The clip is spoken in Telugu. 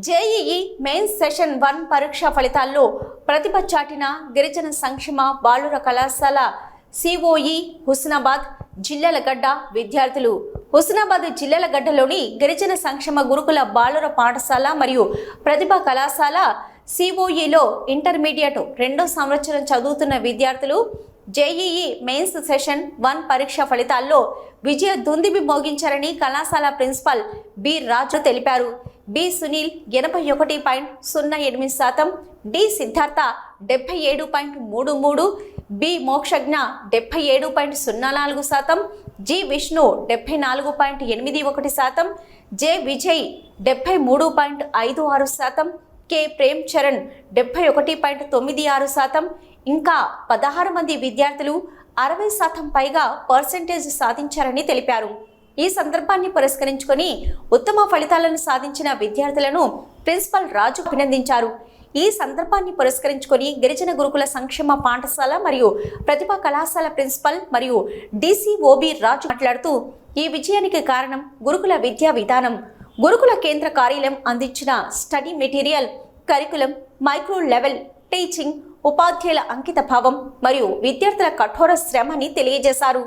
జేఈఈ మెయిన్స్ సెషన్ 1 పరీక్ష ఫలితాల్లో ప్రతిభ చాటిన గిరిజన సంక్షేమ బాలుర కళాశాల సిఓఈ హుస్నాబాద్ జిల్లెలగడ్డ విద్యార్థులు హుస్నాబాద్ జిల్లెలగడ్డలోని గిరిజన సంక్షేమ గురుకుల బాలుర పాఠశాల మరియు ప్రతిభ కళాశాల సిఓఈలో ఇంటర్మీడియట్ 2వ సంవత్సరం చదువుతున్న విద్యార్థులు జేఈఈ మెయిన్స్ సెషన్ 1 పరీక్ష ఫలితాల్లో విజయ దుందిబి మోగించారని కళాశాల ప్రిన్సిపల్ బి రాజు తెలిపారు. B Sunil 81.08%, D Siddharth 77.33%, B Mokshagna 77.04%, G Vishnu 74.81%, J Vijay 73.56%, K Prem Charan 71.96%, ఇంకా 16 మంది విద్యార్థులు 60% పైగా పర్సెంటేజ్ సాధించారని తెలిపారు. ఈ సందర్భాన్ని పురస్కరించుకొని ఉత్తమ ఫలితాలను సాధించిన విద్యార్థులను ప్రిన్సిపల్ రాజు అభినందించారు. ఈ సందర్భాన్ని పురస్కరించుకొని గిరిజన గురుకుల సంక్షేమ పాఠశాల మరియు ప్రతిభా కళాశాల ప్రిన్సిపల్ మరియు డిసిఓబి రాజు మాట్లాడుతూ ఈ విజయానికి కారణం గురుకుల విద్యా విధానం, గురుకుల కేంద్ర కార్యాలయం అందించిన study material, curriculum, micro level teaching, ఉపాధ్యాయుల అంకిత భావం మరియు విద్యార్థుల కఠోర శ్రమని తెలియజేశారు.